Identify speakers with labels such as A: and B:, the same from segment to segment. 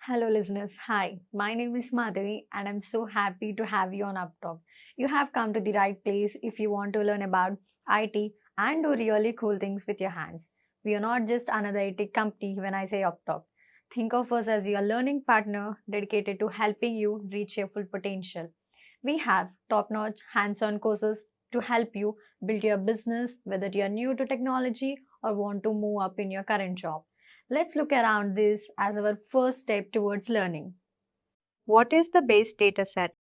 A: Hello, listeners. Hi, my name is Madhavi, and I'm so happy to have you on UppTalk. You have come to the right place if you want to learn about IT and do really cool things with your hands. We are not just another IT company when I say UppTalk. Think of us as your learning partner dedicated to helping you reach your full potential. We have top notch hands on courses to help you build your business, whether you are new to technology or want to move up in your current job. Let's look around this as our first step towards learning.
B: What is the base data set?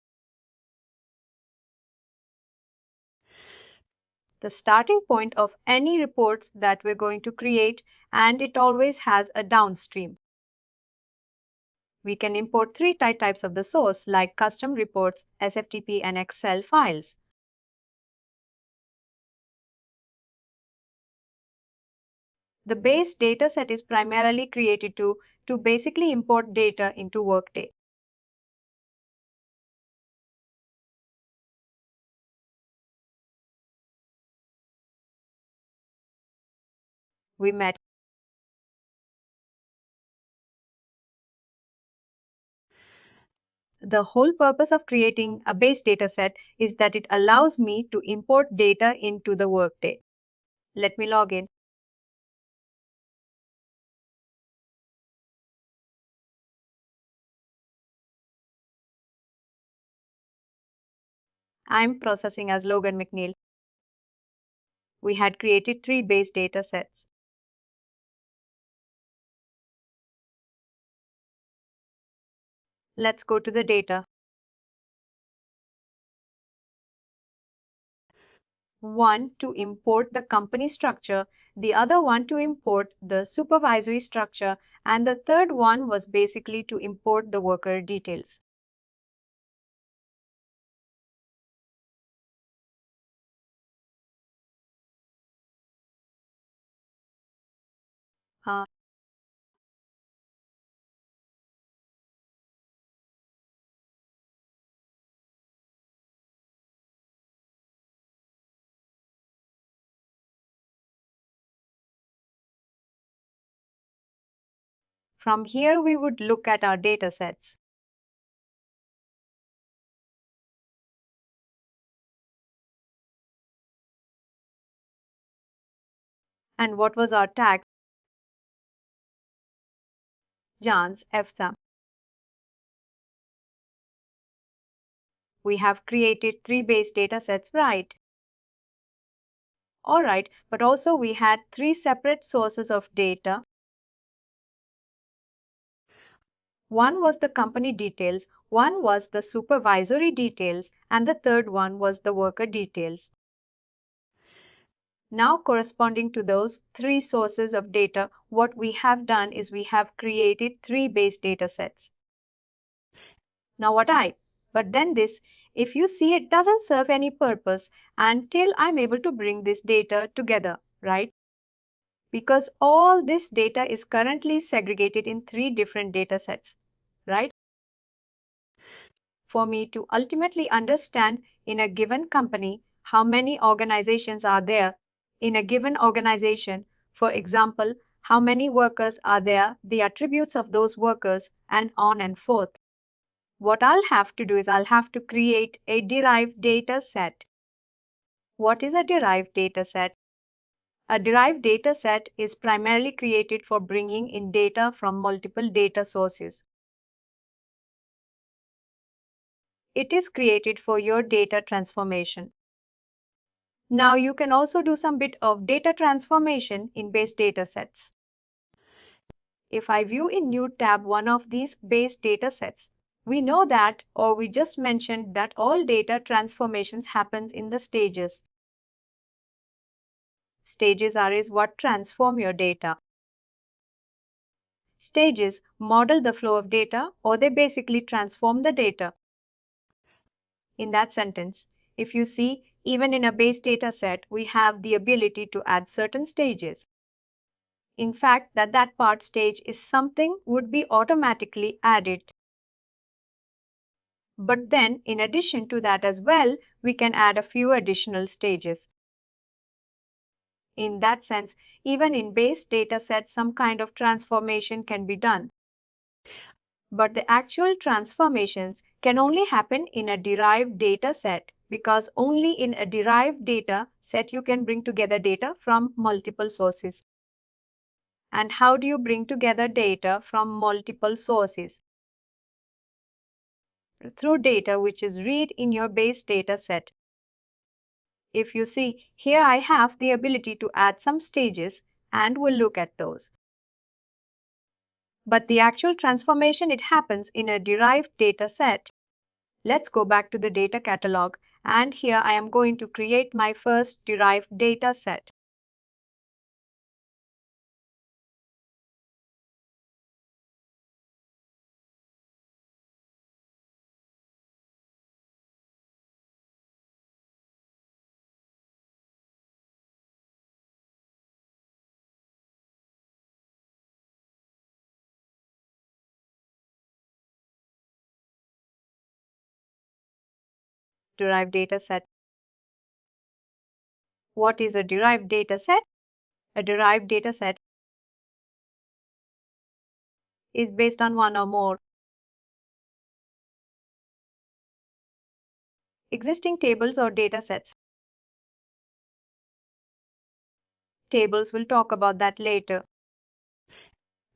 B: The starting point of any reports that we're going to create, and it always has a downstream. We can import three types of the source like custom reports, SFTP and Excel files. The base data set is primarily created to basically import data into Workday. We met The whole purpose of creating a base data set is that it allows me to import data into the Workday. Let me log in. I'm processing as Logan McNeil. We had created three base data sets. Let's go to the data. One to import the company structure, the other one to import the supervisory structure, and the third one was basically to import the worker details. Uh, from here, we would look at our data sets. And what was our tag? Jan's EFSA. We have created three base data sets, right? All right, but also we had three separate sources of data. One was the company details, one was the supervisory details, and the third one was the worker details. Now, corresponding to those three sources of data, what we have done is we have created three base data sets. Now, but then this, if you see, it doesn't serve any purpose until I'm able to bring this data together, right? Because all this data is currently segregated in three different data sets, right? For me to ultimately understand in a given company how many organizations are there in a given organization, for example, how many workers are there, the attributes of those workers, and on and forth. What I'll have to do is I'll have to create a derived data set. What is a derived data set? A derived data set is primarily created for bringing in data from multiple data sources. It is created for your data transformation. Now you can also do some bit of data transformation in base data sets. If I view in new tab one of these base data sets, we know that, or we just mentioned that all data transformations happens in the stages. Stages are is what transform your data. Stages model the flow of data or they basically transform the data. In that sentence, if you see, even in a base data set, we have the ability to add certain stages. In fact, that part stage is something would be automatically added. But then, in addition to that as well, we can add a few additional stages. In that sense, even in base data sets, some kind of transformation can be done. But the actual transformations can only happen in a derived data set, because only in a derived data set you can bring together data from multiple sources. And how do you bring together data from multiple sources? Through data which is read in your base data set. If you see, here I have the ability to add some stages, and we'll look at those. But the actual transformation, it happens in a derived data set. Let's go back to the data catalog, and here I am going to create my first derived data set. Derived data set. What is a derived data set? A derived data set is based on one or more existing tables or data sets. Tables, we'll talk about that later,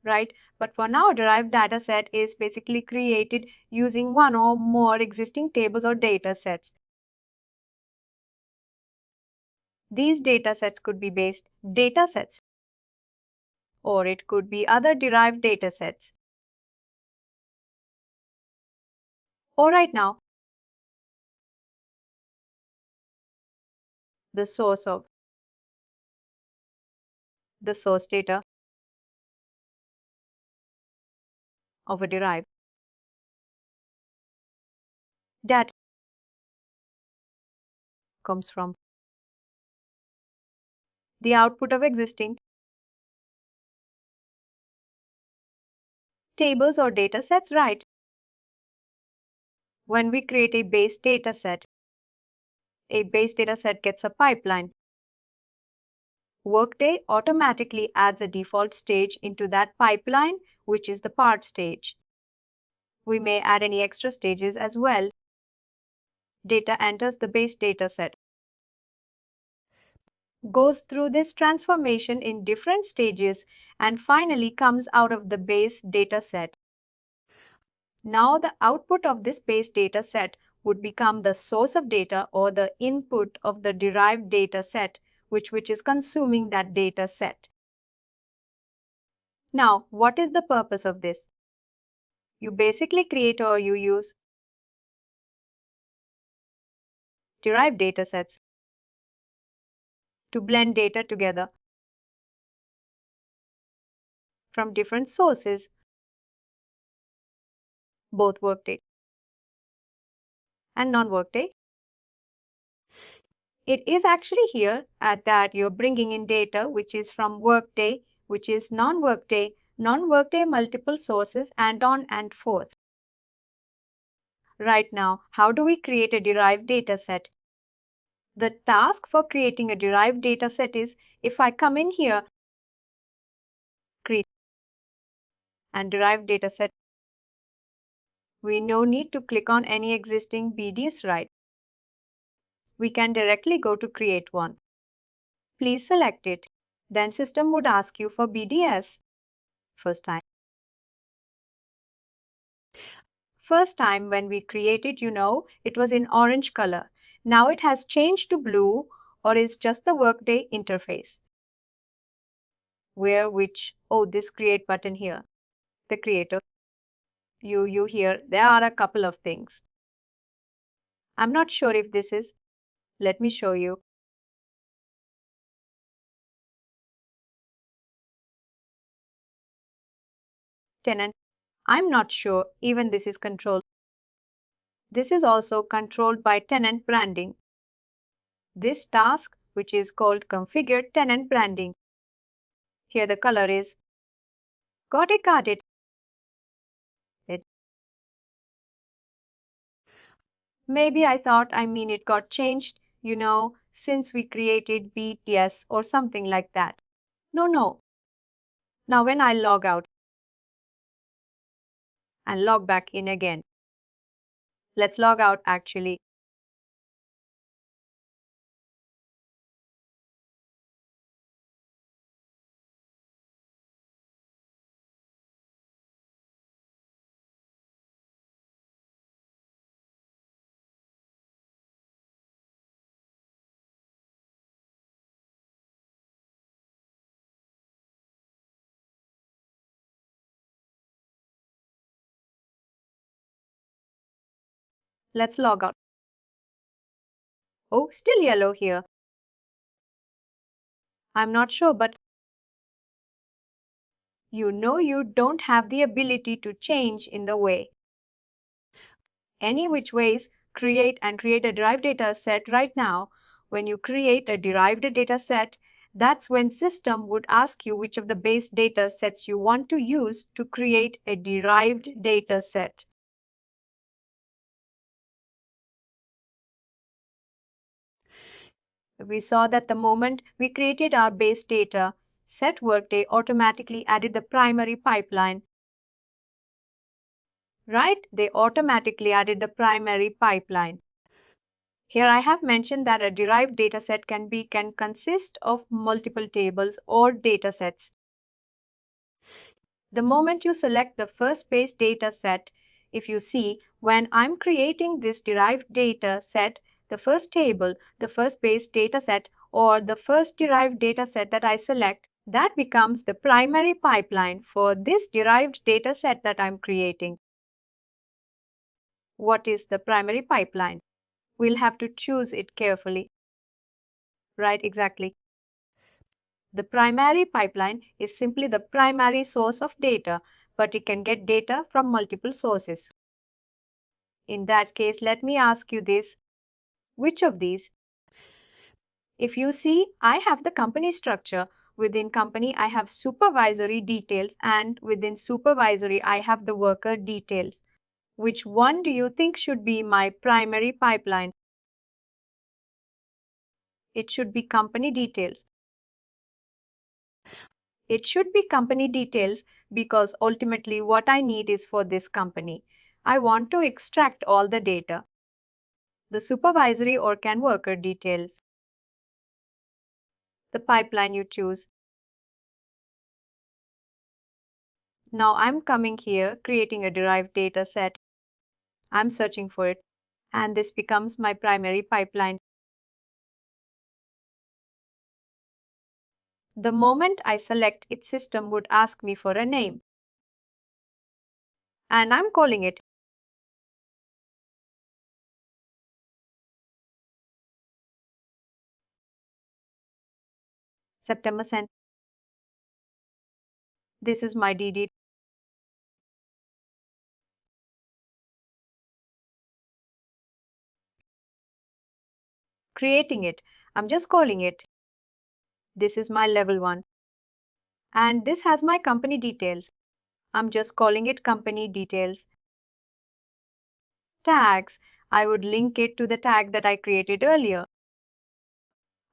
B: right? But for now, a derived data set is basically created using one or more existing tables or data sets. These data sets could be based data sets, or it could be other derived data sets. All right, now, the source data of a derived data comes from the output of existing tables or data sets, right? When we create a base data set gets a pipeline. Workday automatically adds a default stage into that pipeline, which is the part stage. We may add any extra stages as well. Data enters the base data set, goes through this transformation in different stages, and finally comes out of the base data set. Now the output of this base data set would become the source of data, or the input of the derived data set, which is consuming that data set. Now, what is the purpose of this? You basically create or you use derived data sets to blend data together from different sources, both Workday and non-Workday. It is actually here at that you're bringing in data which is from Workday, which is non-Workday, non-Workday multiple sources, and on and forth. Right now, how do we create a derived data set? The task for creating a derived data set is, if I come in here, create and derived data set, we no need to click on any existing BDS, right? We can directly go to create one. Please select it. Then system would ask you for BDS. First time when we created, it was in orange color. Now it has changed to blue, or is just the Workday interface. This create button here. The creator. You here, there are a couple of things. I'm not sure if this is. Let me show you. Tenant. I'm not sure even this is controlled. This is also controlled by tenant branding. This task, which is called configure tenant branding. Here the color is. Got it. Maybe it got changed, since we created BTS or something like that. No. Now when I log out, and log back in again. Let's log out actually. Let's log out. Oh, still yellow here. I'm not sure, but you don't have the ability to change in the way. Any which ways, create a derived data set right now. When you create a derived data set, that's when system would ask you which of the base data sets you want to use to create a derived data set. We saw that the moment we created our base data set, Workday automatically added the primary pipeline. Right? They automatically added the primary pipeline. Here I have mentioned that a derived dataset can consist of multiple tables or datasets. The moment you select the first base dataset, if you see, when I'm creating this derived dataset, the first table, the first base dataset, or the first derived dataset that I select, that becomes the primary pipeline for this derived dataset that I'm creating. What is the primary pipeline? We'll have to choose it carefully. Right, exactly. The primary pipeline is simply the primary source of data, but it can get data from multiple sources. In that case, let me ask you this. Which of these? If you see, I have the company structure. Within company, I have supervisory details, and within supervisory, I have the worker details. Which one do you think should be my primary pipeline? It should be company details. It should be company details because ultimately what I need is for this company. I want to extract all the data. The supervisory or can worker details. The pipeline you choose. Now I'm coming here, creating a derived data set. I'm searching for it, and this becomes my primary pipeline. The moment I select it, system would ask me for a name. And I'm calling it. September sent. This is my DD. Creating it. I'm just calling it. This is my level 1. And this has my company details. I'm just calling it company details. Tags. I would link it to the tag that I created earlier.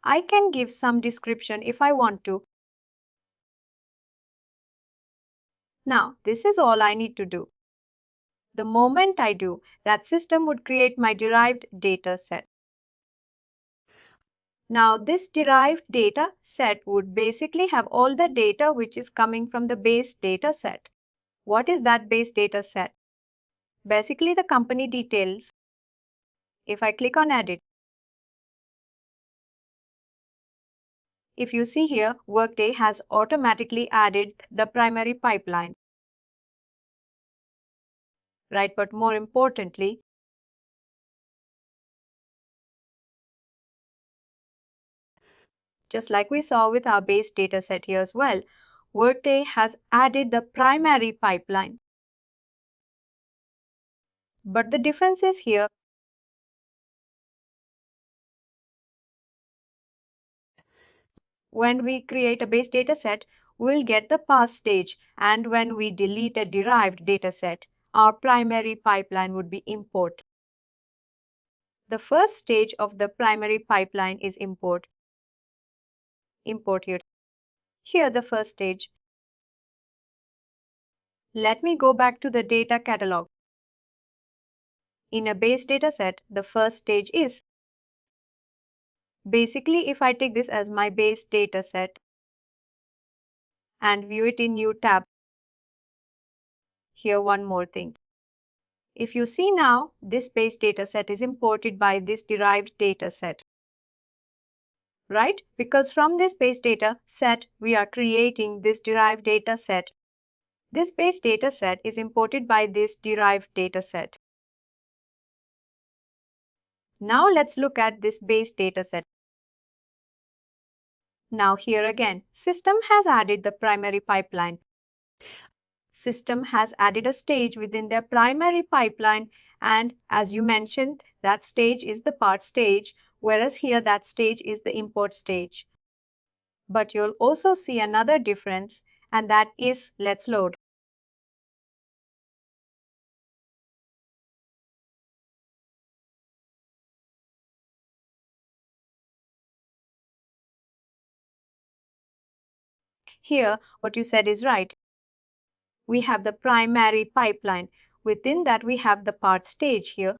B: I can give some description if I want to. Now, this is all I need to do. The moment I do, that system would create my derived data set. Now, this derived data set would basically have all the data which is coming from the base data set. What is that base data set? Basically, the company details. If I click on edit, if you see here, Workday has automatically added the primary pipeline. Right, but more importantly, just like we saw with our base data set here as well, Workday has added the primary pipeline. But the difference is here, when we create a base data set, we'll get the parse stage, and when we delete a derived data set, our primary pipeline would be import. The first stage of the primary pipeline is import. Import here. Here the first stage. Let me go back to the data catalog. In a base dataset, the first stage is basically if I take this as my base dataset and view it in new tab. Here one more thing. If you see now, this base dataset is imported by this derived dataset. Right? Because from this base data set, we are creating this derived data set. This base data set is imported by this derived data set. Now let's look at this base data set. Now here again, system has added the primary pipeline. System has added a stage within their primary pipeline, and as you mentioned, that stage is the part stage, whereas here that stage is the import stage. But you'll also see another difference, and that is let's load. Here, what you said is right. We have the primary pipeline. Within that, we have the part stage here.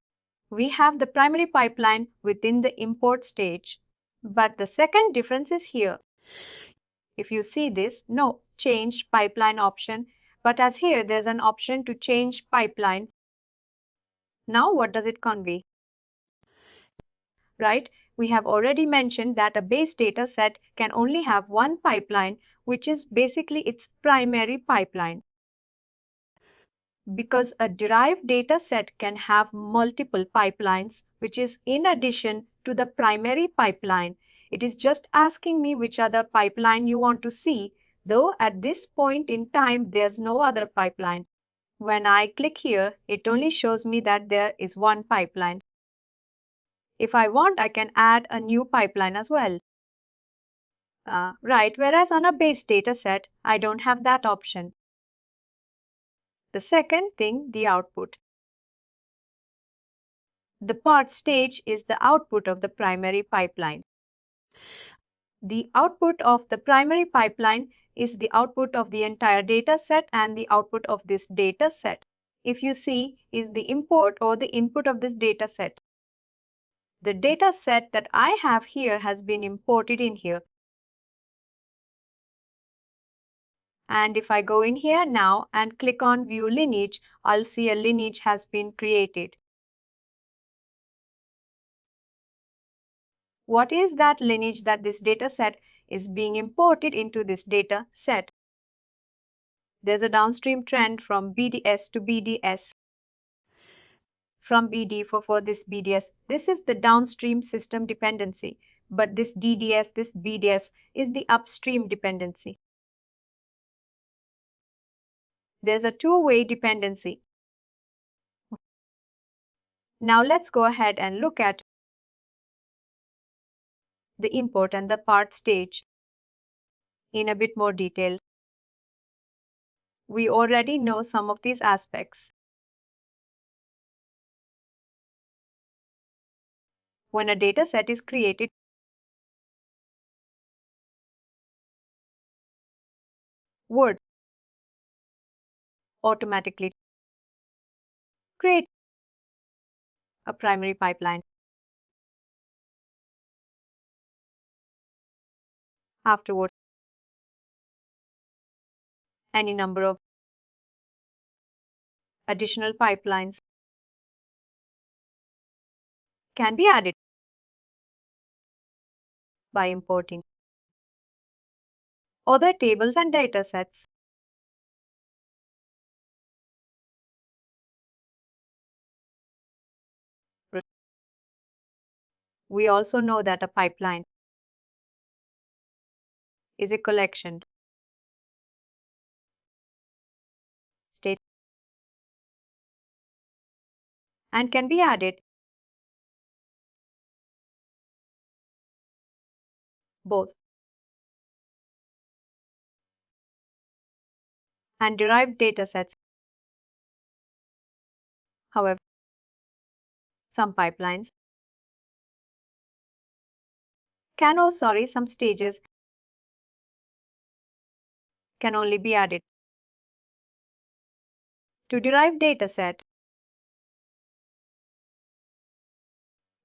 B: We have the primary pipeline within the import stage. But the second difference is here. If you see this, no change pipeline option, but as here there's an option to change pipeline. Now what does it convey? Right? We have already mentioned that a base data set can only have one pipeline, which is basically its primary pipeline. Because a derived data set can have multiple pipelines, which is in addition to the primary pipeline. It is just asking me which other pipeline you want to see, though at this point in time, there's no other pipeline. When I click here, it only shows me that there is one pipeline. If I want, I can add a new pipeline as well. Right, whereas on a base data set, I don't have that option. The second thing, the output. The part stage is the output of the primary pipeline. The output of the primary pipeline is the output of the entire data set and the output of this data set. If you see, is the import or the input of this data set. The data set that I have here has been imported in here. And if I go in here now and click on View Lineage, I'll see a lineage has been created. What is that lineage that this data set is being imported into this data set? There's a downstream trend from BDS to BDS. From BD for this BDS. This is the downstream system dependency. But this DDS, this BDS is the upstream dependency. There's a two-way dependency. Now let's go ahead and look at the import and the part stage in a bit more detail. We already know some of these aspects. When a data set is created, would automatically create a primary pipeline. Afterward, any number of additional pipelines can be added by importing other tables and data sets. We also know that a pipeline is a collection state and can be added both and derived data sets. However, some pipelines some stages can only be added To derive dataset,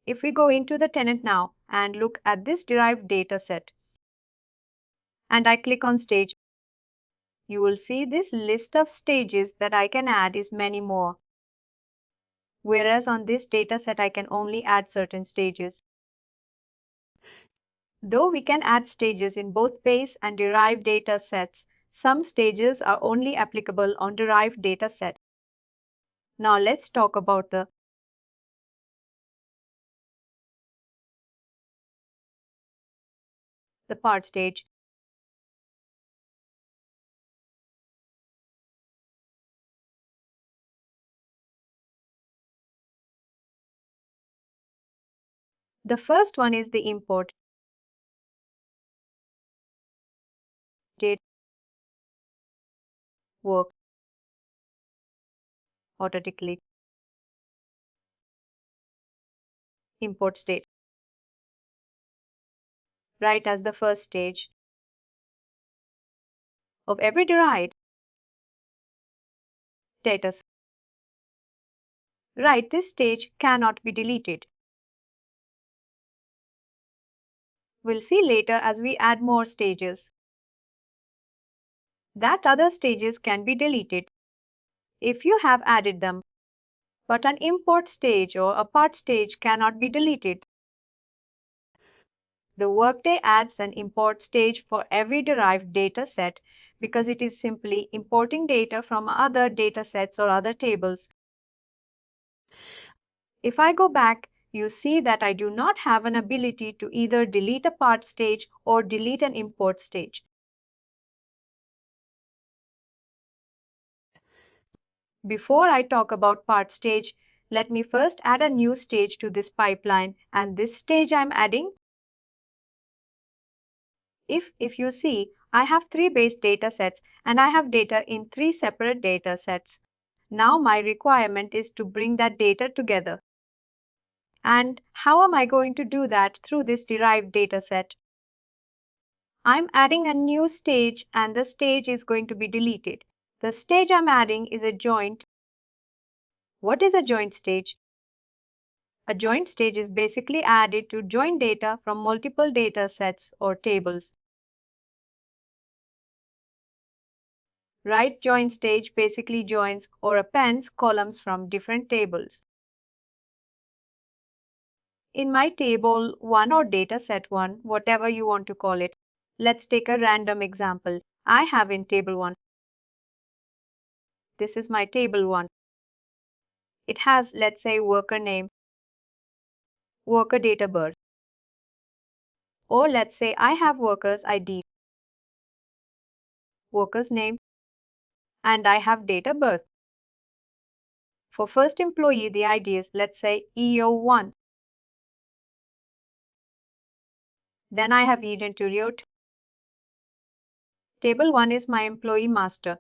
B: if we go into the tenant now and look at this derived dataset, and I click on stage, you will see this list of stages that I can add is many more. Whereas on this dataset, I can only add certain stages. Though we can add stages in both base and derived data sets, some stages are only applicable on derived data set. Now let's talk about the part stage. The first one is the import date work automatically import state right as the first stage of every derived data set. Right, this stage cannot be deleted. We'll see later as we add more stages that other stages can be deleted if you have added them, but an import stage or a part stage cannot be deleted. The Workday adds an import stage for every derived data set because it is simply importing data from other data sets or other tables. If I go back, you see that I do not have an ability to either delete a part stage or delete an import stage. Before I talk about part stage, let me first add a new stage to this pipeline, and this stage I'm adding. If you see, I have 3 base data sets and I have data in 3 separate data sets. Now my requirement is to bring that data together. And how am I going to do that through this derived data set? I'm adding a new stage and the stage is going to be deleted. The stage I'm adding is a joint. What is a joint stage? A joint stage is basically added to join data from multiple data sets or tables. Right join stage basically joins or appends columns from different tables. In my table 1 or data set 1, whatever you want to call it, let's take a random example. I have in table 1. This is my table 1. It has, let's say, worker name, worker date of birth. Or let's say I have workers ID, worker's name, and I have date of birth. For first employee, the ID is, let's say, EO1. Then I have inventory. Table 1 is my employee master.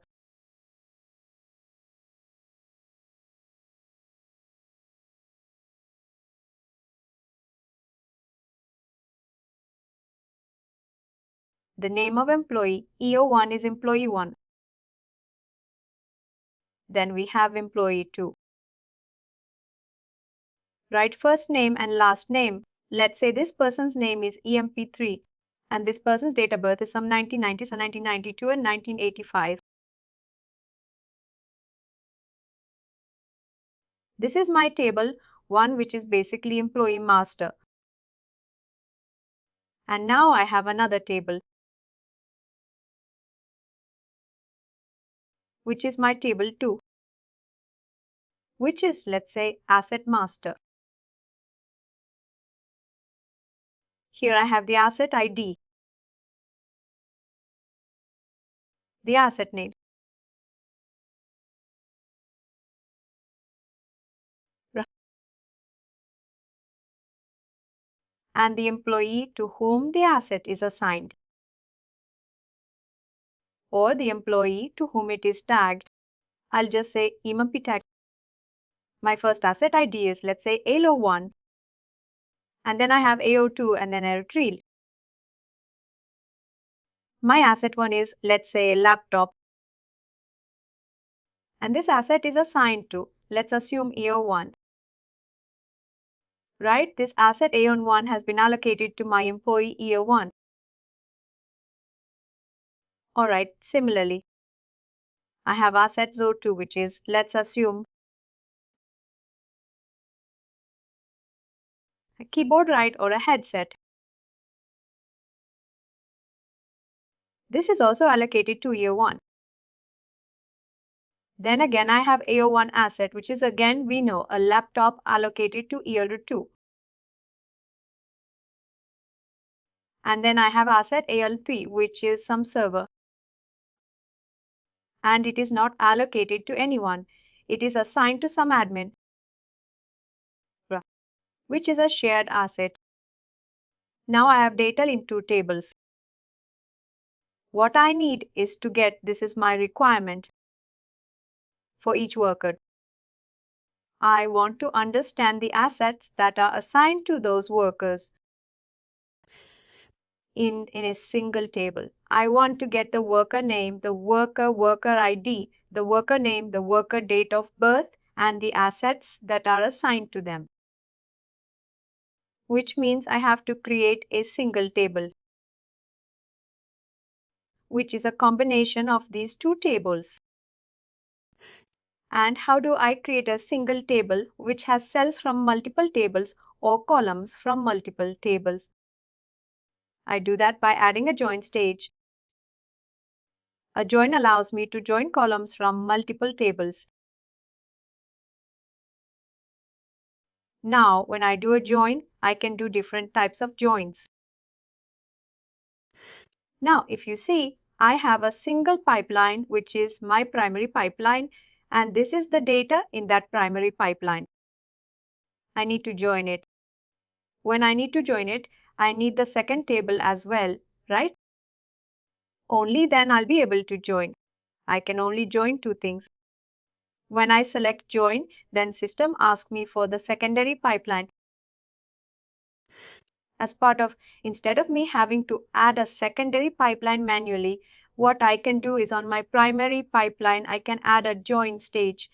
B: The name of employee, EO1 is employee 1. Then we have employee 2. Write first name and last name. Let's say this person's name is EMP3 and this person's date of birth is some 1990, so 1992 and 1985. This is my table 1, which is basically employee master. And now I have another table, which is my table 2, which is, let's say, asset master. Here I have the asset ID, the asset name, and the employee to whom the asset is assigned, or the employee to whom it is tagged. I'll just say EMP tag. My first asset ID is, let's say, ALO1, and then I have AO2 and then AO3. My asset 1 is, let's say, laptop, And this asset is assigned to, let's assume year 1. Right? This asset A1 has been allocated to my employee year 1. Alright, similarly, I have asset O2, which is, let's assume, a keyboard, right, or a headset. This is also allocated to year 1. Then again, I have AO1 asset, which is again, we know, a laptop allocated to year 2. And then I have asset AL3, which is some server. And it is not allocated to anyone. It is assigned to some admin, which is a shared asset. Now I have data in 2 tables. What I need is to get, this is my requirement for each worker. I want to understand the assets that are assigned to those workers in a single table. I want to get the worker name, the worker ID, the worker name, the worker date of birth, and the assets that are assigned to them. Which means I have to create a single table, which is a combination of these 2 tables. And how do I create a single table which has cells from multiple tables or columns from multiple tables? I do that by adding a join stage. A join allows me to join columns from multiple tables. Now, when I do a join, I can do different types of joins. Now, if you see, I have a single pipeline, which is my primary pipeline, and this is the data in that primary pipeline. I need to join it. When I need to join it, I need the second table as well, right? Only then I'll be able to join. I can only join 2 things. When I select join, then system asks me for the secondary pipeline. As part of, instead of me having to add a secondary pipeline manually, what I can do is on my primary pipeline, I can add a join stage.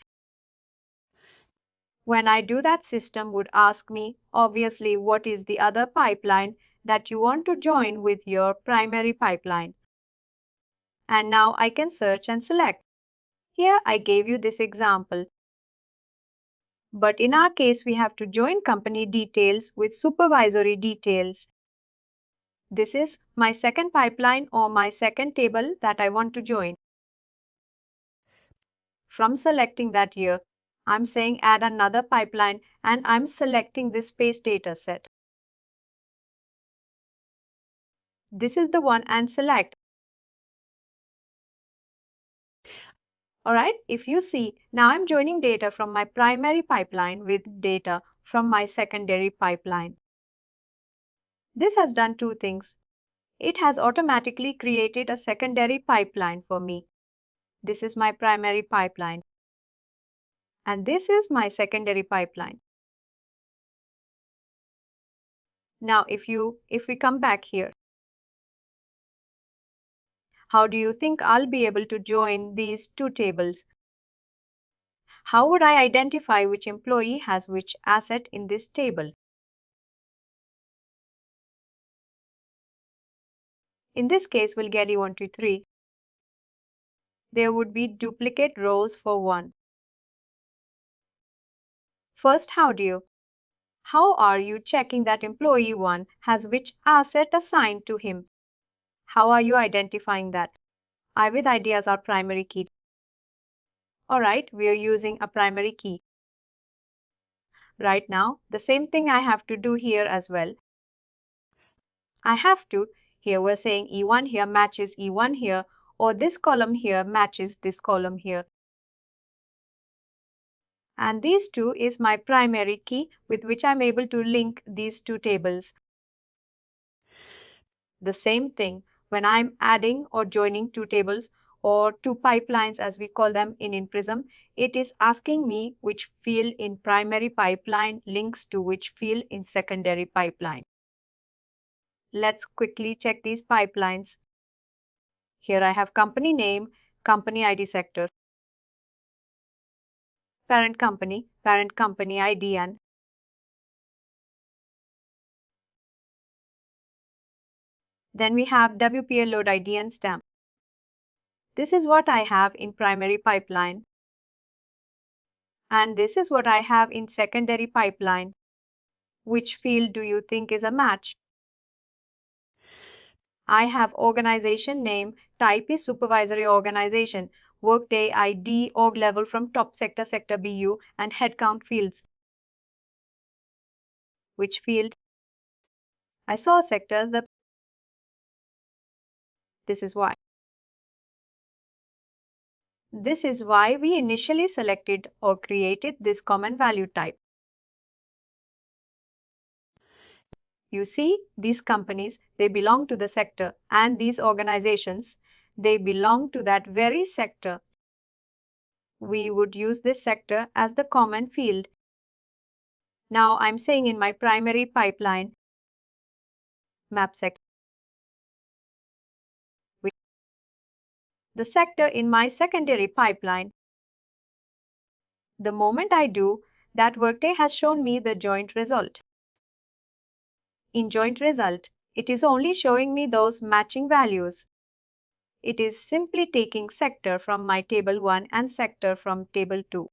B: When I do that, system would ask me, obviously, what is the other pipeline that you want to join with your primary pipeline. And now I can search and select. Here I gave you this example. But in our case, we have to join company details with supervisory details. This is my second pipeline or my second table that I want to join. From selecting that here, I'm saying add another pipeline and I'm selecting this space data set. This is the one and select. Alright, if you see, now I'm joining data from my primary pipeline with data from my secondary pipeline. This has done 2 things. It has automatically created a secondary pipeline for me. This is my primary pipeline. And this is my secondary pipeline. Now, if we come back here, how do you think I'll be able to join these 2 tables? How would I identify which employee has which asset in this table? In this case, we'll get E1 to 3. There would be duplicate rows for 1. First, how are you checking that employee 1 has which asset assigned to him? How are you identifying that? I with ID as our primary key. Alright, we are using a primary key. Right now, the same thing I have to do here as well. Here we're saying E1 here matches E1 here, or this column here matches this column here. And these 2 is my primary key with which I'm able to link these 2 tables. The same thing when I'm adding or joining 2 tables or 2 pipelines as we call them in Prism, it is asking me which field in primary pipeline links to which field in secondary pipeline. Let's quickly check these pipelines. Here I have company name, company ID sector. parent company ID, and then we have WPL load ID and stamp. This is what I have in primary pipeline. And this is what I have in secondary pipeline. Which field do you think is a match? I have organization name, type is supervisory organization, Workday ID, org level from top sector, sector BU, and headcount fields. Which field? I saw sectors. This is why. This is why we initially selected or created this common value type. You see, these companies, they belong to the sector, and these organizations, they belong to that very sector. We would use this sector as the common field. Now I'm saying in my primary pipeline, map sector. The sector in my secondary pipeline. The moment I do, that Workday has shown me the joint result. In joint result, it is only showing me those matching values. It is simply taking sector from my table 1 and sector from table 2.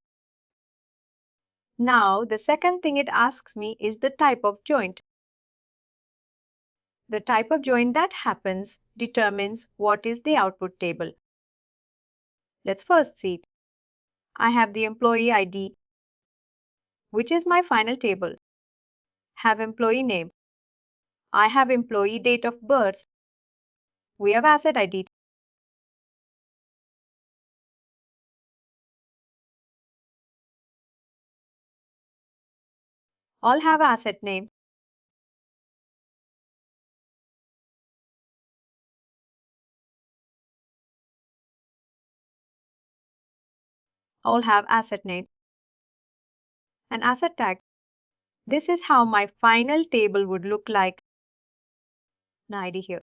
B: Now, the second thing it asks me is the type of joint. The type of joint that happens determines what is the output table. Let's first see. I have the employee ID, which is my final table. Have employee name. I have employee date of birth. We have asset ID. All have asset name. All have asset name. An asset tag. This is how my final table would look like. An ID here.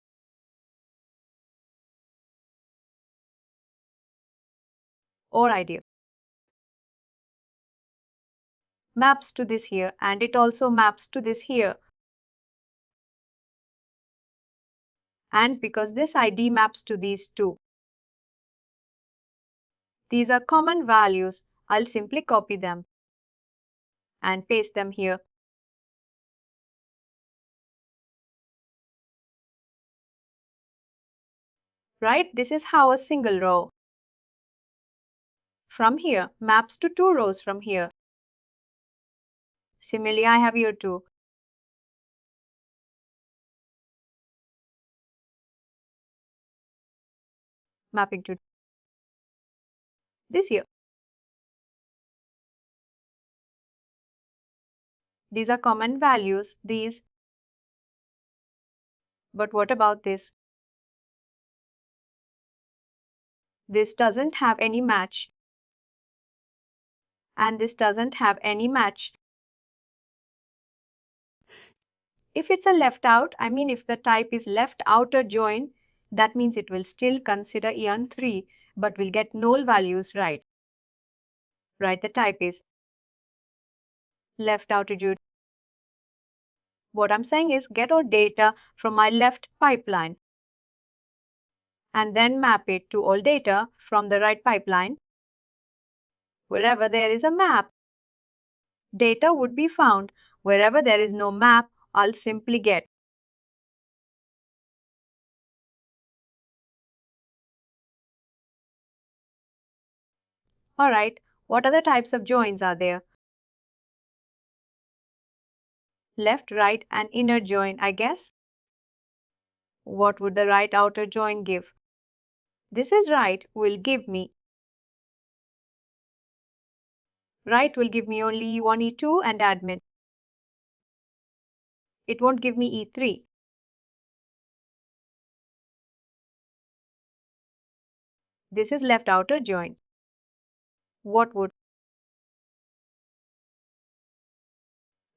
B: Or ID. Maps to this here, and it also maps to this here. And because this ID maps to these two. These are common values. I'll simply copy them and paste them here. Right? This is how a single row from here maps to two rows from here. Similarly, I have here two. Mapping to this here. These are common values, these. But what about this? This doesn't have any match. And this doesn't have any match. If it's a left out, I mean if the type is left outer join, that means it will still consider EON 3, but will get null values right. Right, the type is left outer join. What I'm saying is get all data from my left pipeline and then map it to all data from the right pipeline. Wherever there is a map, data would be found. Wherever there is no map, I'll simply get. Alright, what other types of joins are there? Left, right, and inner join, I guess. What would the right outer join give? This is right will give me. Right will give me only E1, E2 and admin. It won't give me E3. This is left outer join. What would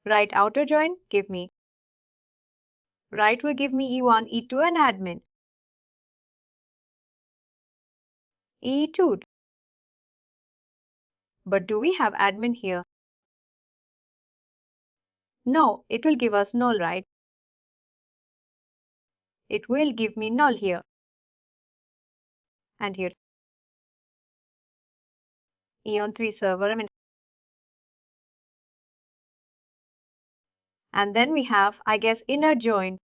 B: right outer join give me? Right will give me E1, E2 and admin. E2. But do we have admin here? No, it will give us null, right? It will give me null here and here. Eon3 server, and then we have, I guess, inner join,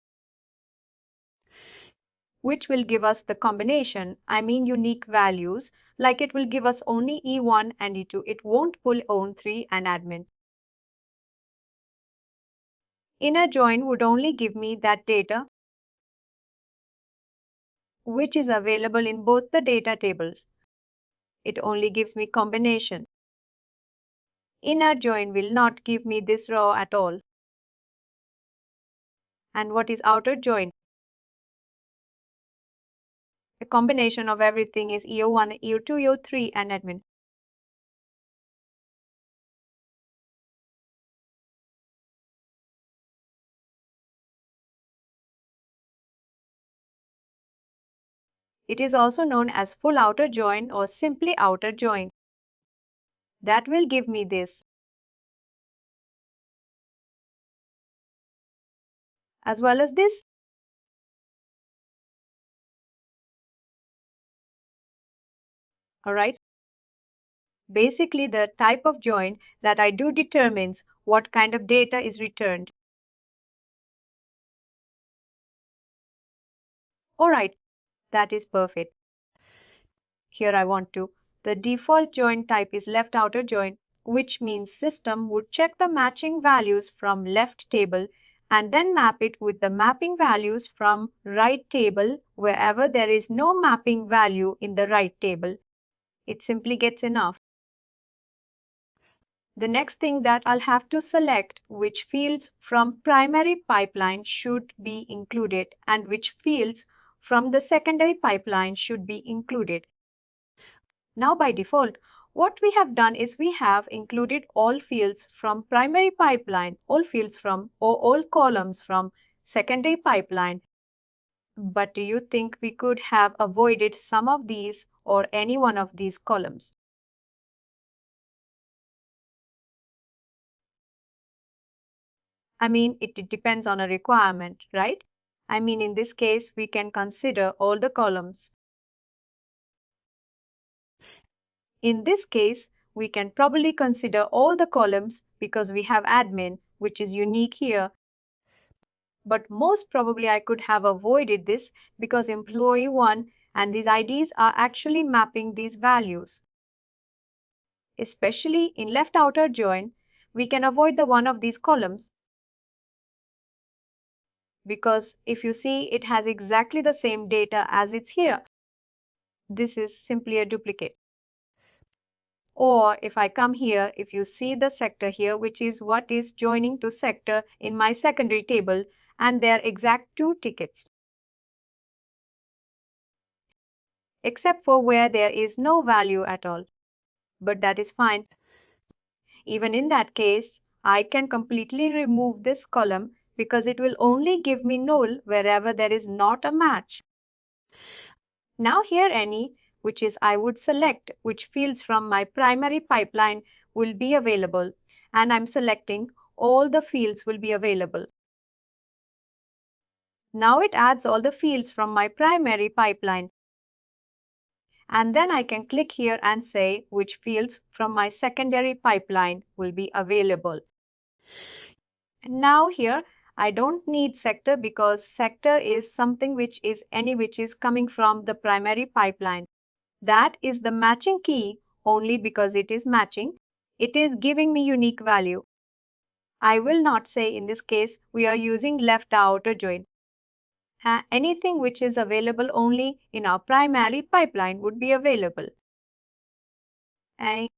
B: which will give us the combination, unique values, like it will give us only E1 and E2. It won't pull Own3 and admin. Inner join would only give me that data which is available in both the data tables. It only gives me combination. Inner join will not give me this row at all. And what is outer join? A combination of everything is EO1, EO2, EO3 and admin. It is also known as full outer join or simply outer join. That will give me this, as well as this. Alright. Basically, the type of join that I do determines what kind of data is returned. Alright, that is perfect. Here I want to. The default join type is left outer join, which means system would check the matching values from left table and then map it with the mapping values from right table wherever there is no mapping value in the right table. It simply gets enough. The next thing that I'll have to select which fields from primary pipeline should be included and which fields from the secondary pipeline should be included. Now by default, what we have done is we have included all fields from primary pipeline, all fields from or all columns from secondary pipeline. But do you think we could have avoided some of these or any one of these columns? It depends on a requirement, right? In this case, we can consider all the columns. In this case, we can probably consider all the columns because we have admin, which is unique here. But most probably I could have avoided this because employee 1 and these IDs are actually mapping these values. Especially in left outer join, we can avoid the one of these columns because if you see it has exactly the same data as it's here. This is simply a duplicate. Or if I come here, if you see the sector here, which is what is joining to sector in my secondary table, and they're exact 2 tickets. Except for where there is no value at all. But that is fine. Even in that case, I can completely remove this column because it will only give me null wherever there is not a match. Now here any, which is I would select which fields from my primary pipeline will be available, and I'm selecting all the fields will be available. Now it adds all the fields from my primary pipeline. And then I can click here and say which fields from my secondary pipeline will be available. And now here I don't need sector because sector is something which is coming from the primary pipeline. That is the matching key only because it is matching. It is giving me unique value. I will not say in this case we are using left outer join. Anything which is available only in our primary pipeline would be available. And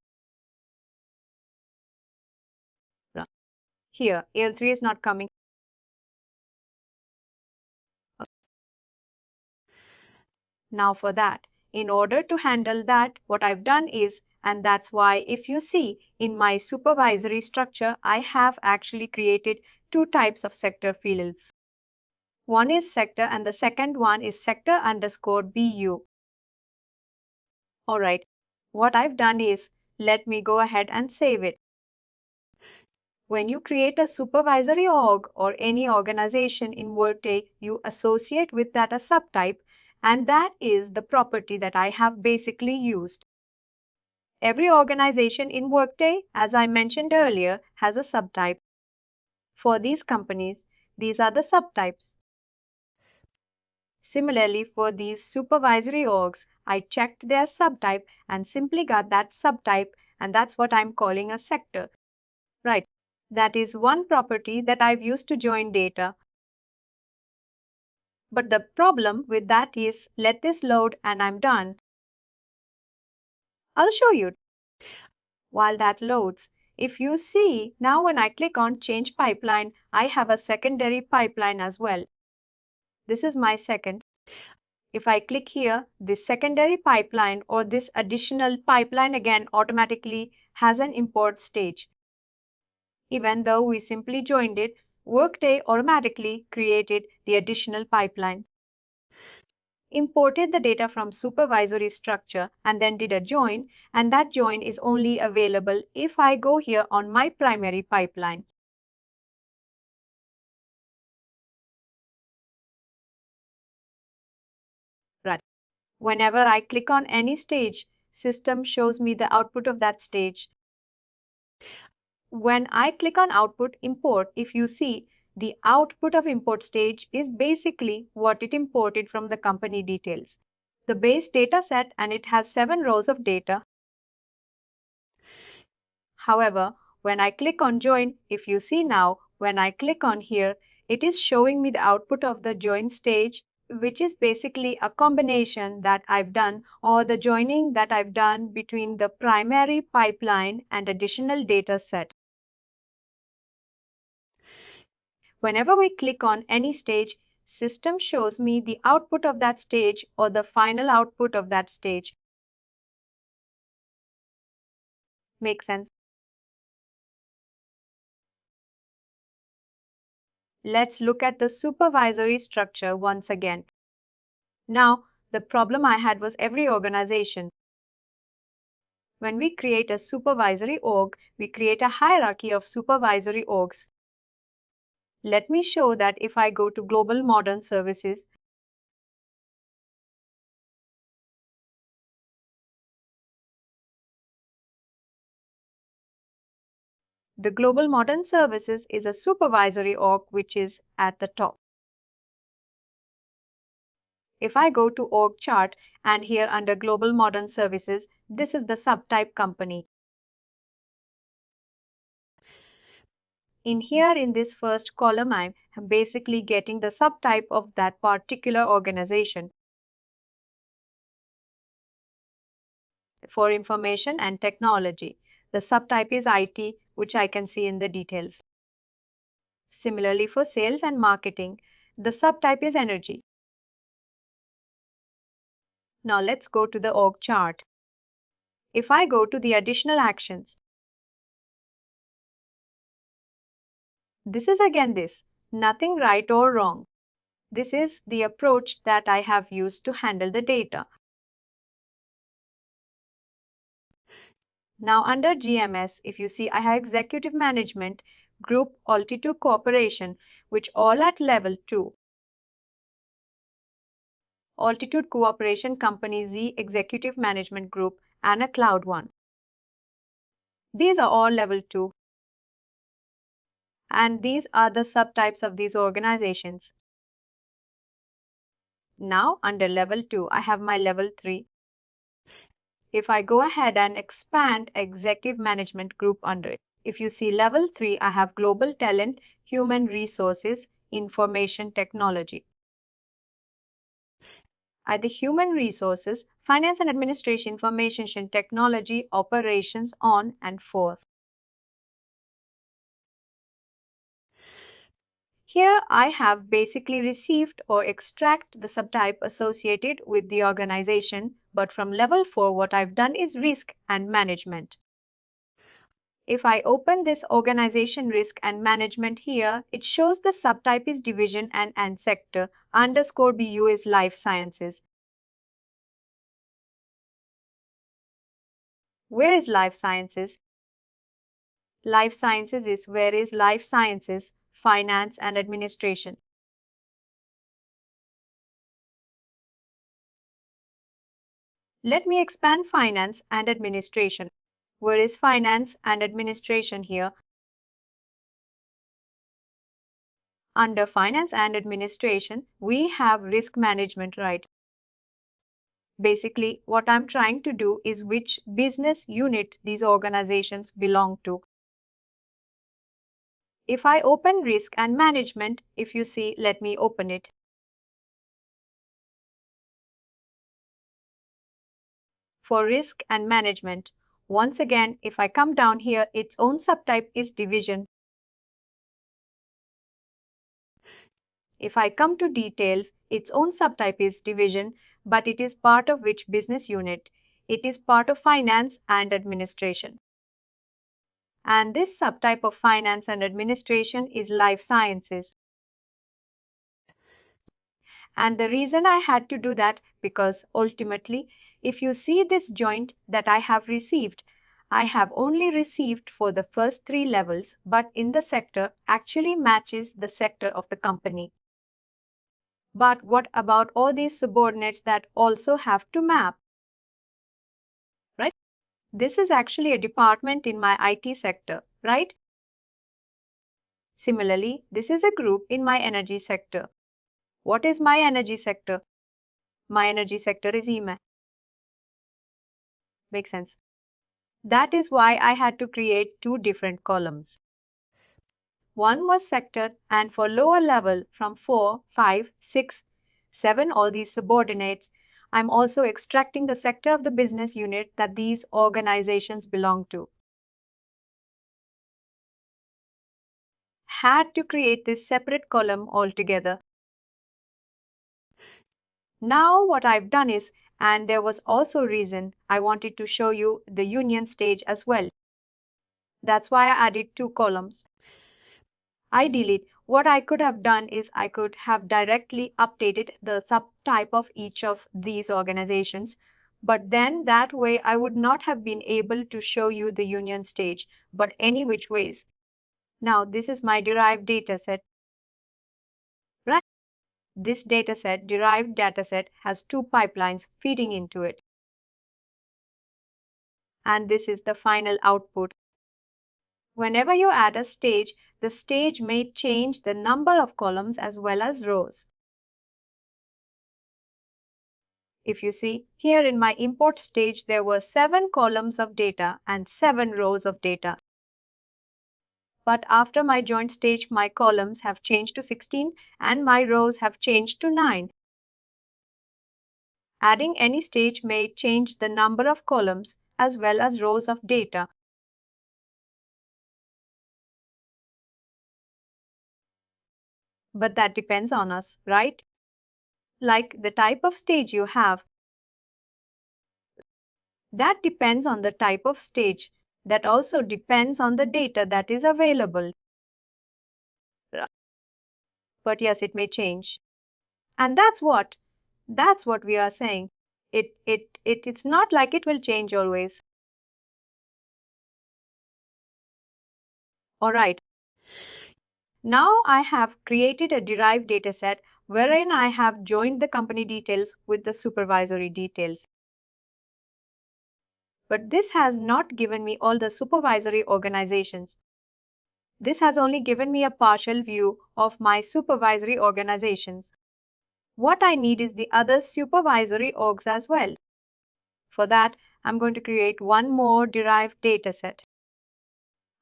B: here, AL3 is not coming. Now for that, in order to handle that, what I've done is, and that's why if you see in my supervisory structure, I have actually created 2 types of sector fields. One is sector and the second one is sector underscore BU. Alright, what I've done is Let me go ahead and save it. When you create a supervisory org or any organization in Workday, you associate with that a subtype, and that is the property that I have basically used. Every organization in Workday, as I mentioned earlier, has a subtype. For these companies, these are the subtypes. Similarly, for these supervisory orgs, I checked their subtype and simply got that subtype, and that's what I'm calling a sector. Right. That is one property that I've used to join data. But the problem with that is, let this load and I'm done. I'll show you. While that loads, if you see, now when I click on Change Pipeline, I have a secondary pipeline as well. This is my second. If I click here, this secondary pipeline or this additional pipeline again automatically has an import stage. Even though we simply joined it, Workday automatically created the additional pipeline, imported the data from supervisory structure, and then did a join, and that join is only available if I go here on my primary pipeline. Right. Whenever I click on any stage, system shows me the output of that stage. When I click on output import, if you see, the output of import stage is basically what it imported from the company details. The base data set, and it has 7 rows of data. However, when I click on join, if you see now, when I click on here, it is showing me the output of the join stage, which is basically a combination that I've done or the joining that I've done between the primary pipeline and additional data set. Whenever we click on any stage, system shows me the output of that stage or the final output of that stage. Make sense? Let's look at the supervisory structure once again. Now, the problem I had was every organization. When we create a supervisory org, we create a hierarchy of supervisory orgs. Let me show that if I go to Global Modern Services, the Global Modern Services is a supervisory org which is at the top. If I go to org chart and here under Global Modern Services, this is the subtype company. In here in this first column, I'm basically getting the subtype of that particular organization. For information and technology, the subtype is IT, which I can see in the details. Similarly, for sales and marketing, the subtype is energy. Now let's go to the org chart. If I go to the additional actions, this is again this, nothing right or wrong. This is the approach that I have used to handle the data. Now under GMS, if you see, I have executive management, group, altitude cooperation, which all at level 2. Altitude Cooperation Company Z Executive Management Group and a Cloud one. These are all level 2. And these are the subtypes of these organizations. Now under level 2, I have my level 3. If I go ahead and expand Executive Management Group under it, if you see level 3, I have Global Talent, Human Resources, Information Technology. At the Human Resources, Finance and Administration, Information Technology, Operations on and forth. Here I have basically received or extract the subtype associated with the organization, but from level 4 what I've done is risk and management. If I open this organization risk and management here, it shows the subtype is division and sector, underscore BU is life sciences. Where is life sciences? Life sciences is where is life sciences, finance and administration. Let me expand finance and administration. Where is finance and administration here? Under finance and administration, we have risk management, right? Basically, what I'm trying to do is which business unit these organizations belong to. If I open risk and management, if you see, let me open it. For risk and management, once again, if I come down here, its own subtype is division. If I come to details, its own subtype is division, but it is part of which business unit? It is part of finance and administration. And this subtype of finance and administration is life sciences. And the reason I had to do that, because ultimately, if you see this joint that I have received, I have only received for the first 3 levels, but in the sector actually matches the sector of the company. But what about all these subordinates that also have to map? Right? This is actually a department in my IT sector, right? Similarly, this is a group in my energy sector. What is my energy sector? My energy sector is EMA. Makes sense. That is why I had to create 2 different columns. One was sector, and for lower level from 4, 5, 6, 7, all these subordinates, I'm also extracting the sector of the business unit that these organizations belong to. Had to create this separate column altogether. Now what I've done is, and there was also reason I wanted to show you the union stage as well. That's why I added 2 columns. Ideally, what I could have done is I could have directly updated the subtype of each of these organizations, but then that way I would not have been able to show you the union stage, but any which ways. Now this is my derived dataset. Right? This dataset, derived dataset, has 2 pipelines feeding into it. And this is the final output. Whenever you add a stage, the stage may change the number of columns as well as rows. If you see, here in my import stage, there were 7 columns of data and 7 rows of data. But after my joint stage, my columns have changed to 16 and my rows have changed to 9. Adding any stage may change the number of columns as well as rows of data. But that depends on us, right? Like the type of stage you have. That depends on the type of stage. That also depends on the data that is available. But yes, it may change. And that's what we are saying. It's not like it will change always. All right. Now I have created a derived dataset wherein I have joined the company details with the supervisory details. But this has not given me all the supervisory organizations. This has only given me a partial view of my supervisory organizations. What I need is the other supervisory orgs as well. For that, I'm going to create one more derived dataset.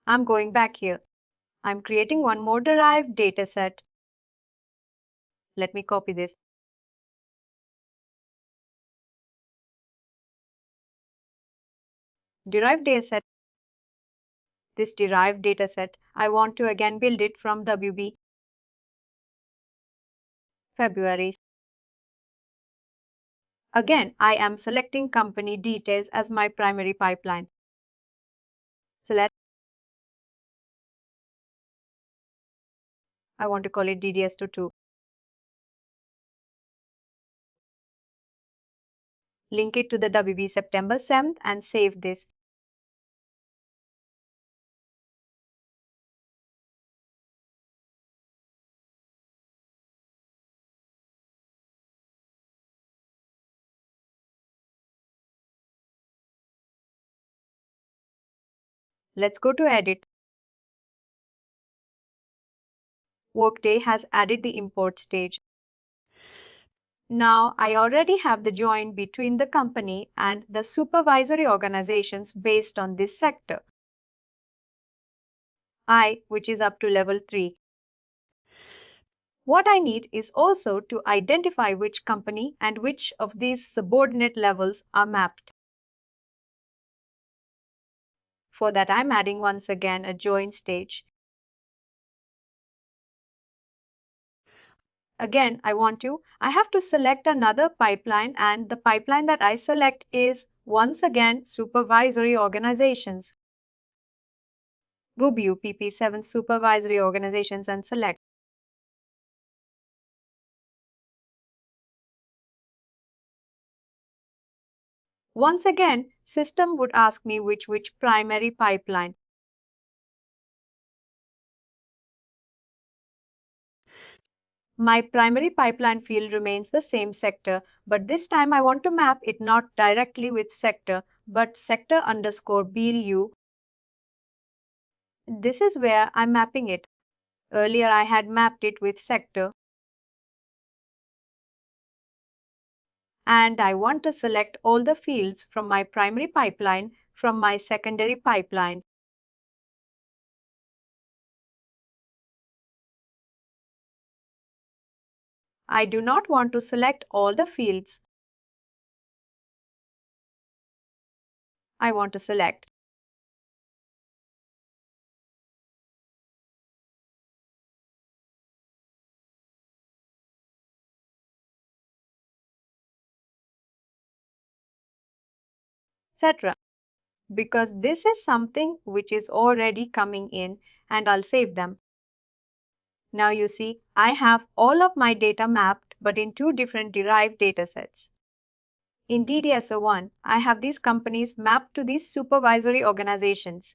B: I'm going back here. I'm creating one more derived dataset. Let me copy this. Derived dataset. This derived dataset, I want to again build it from WB February. Again, I am selecting company details as my primary pipeline. Select. I want to call it DDS2. Link it to the WB September 7th and save this. Let's go to Edit. Workday has added the import stage. Now I already have the join between the company and the supervisory organizations based on this sector. Which is up to level 3. What I need is also to identify which company and which of these subordinate levels are mapped. For that, I'm adding once again a join stage. Again, I have to select another pipeline, and the pipeline that I select is once again supervisory organizations. Go view PP7 supervisory organizations and select. Once again, system would ask me which primary pipeline. My primary pipeline field remains the same sector, but this time I want to map it not directly with sector, but sector underscore BU. This is where I'm mapping it. Earlier I had mapped it with sector. And I want to select all the fields from my primary pipeline from my secondary pipeline. I do not want to select all the fields. I want to select etc. Because this is something which is already coming in, and I'll save them. Now you see, I have all of my data mapped but in two different derived datasets. In DDSO1, I have these companies mapped to these supervisory organizations.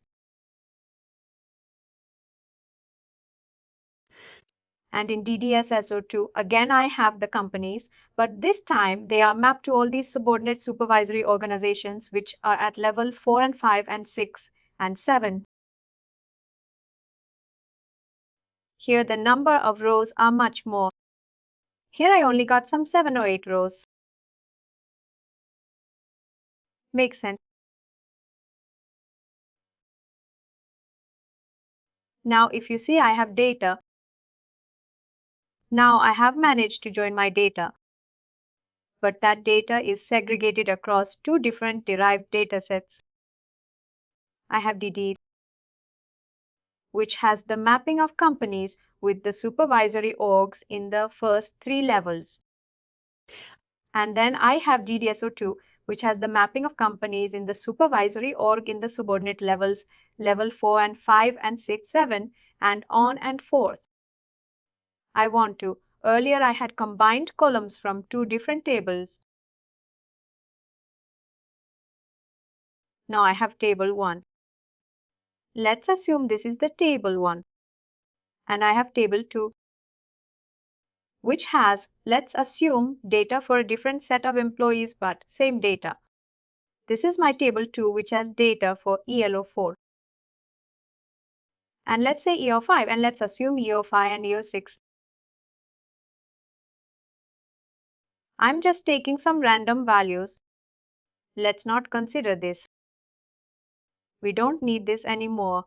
B: And in DDSSO2, again I have the companies, but this time they are mapped to all these subordinate supervisory organizations which are at level 4 and 5 and 6 and 7. Here the number of rows are much more. Here I only got some 7 or 8 rows. Makes sense. Now if you see I have data. Now I have managed to join my data. But that data is segregated across two different derived datasets. I have DD, which has the mapping of companies with the supervisory orgs in the first 3 levels. And then I have DDSO2, which has the mapping of companies in the supervisory org in the subordinate levels, level 4 and 5 and 6, 7, and on and forth. Earlier I had combined columns from two different tables. Now I have table 1. Let's assume this is the table 1. And I have table 2, which has, let's assume, data for a different set of employees but same data. This is my table 2, which has data for ELO4. And let's say EO5, and let's assume EO5 and EO6. I'm just taking some random values. Let's not consider this. We don't need this anymore.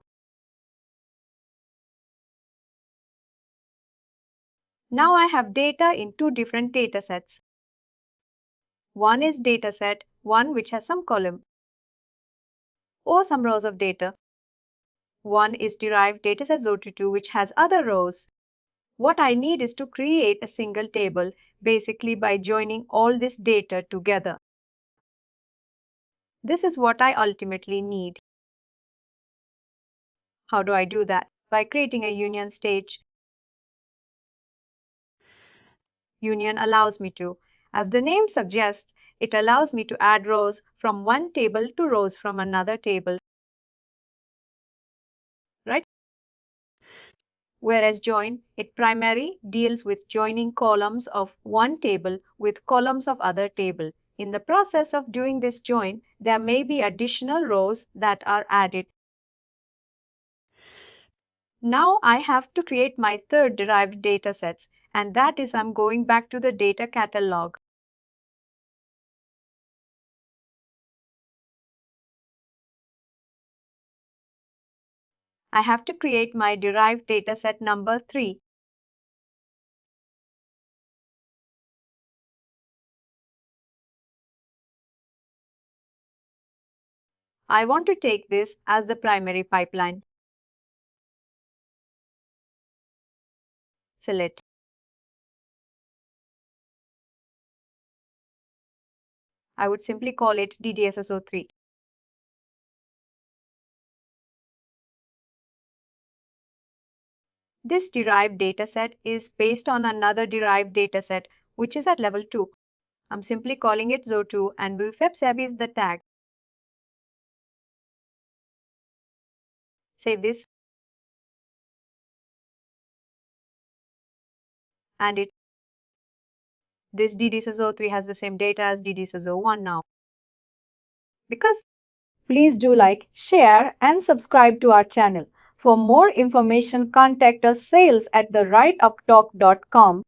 B: Now I have data in two different datasets. One is dataset 1, which has some column or some rows of data. One is derived dataset ZO22, which has other rows. What I need is to create a single table, basically by joining all this data together. This is what I ultimately need. How do I do that? By creating a union stage. Union allows me to. As the name suggests, it allows me to add rows from one table to rows from another table. Right? Whereas join, it primarily deals with joining columns of one table with columns of other table. In the process of doing this join, there may be additional rows that are added. Now I have to create my third derived datasets, and that is I'm going back to the data catalog. I have to create my derived dataset number 3. I want to take this as the primary pipeline. Select. I would simply call it DDSSO3. This derived dataset is based on another derived dataset, which is at level 2. I'm simply calling it Zo2 and BFEPSAB is the tag. Save this. And this DDSSO3 has the same data as DDSSO1 now. Please do like, share, and subscribe to our channel. For more information, contact us sales@therightuptalk.com.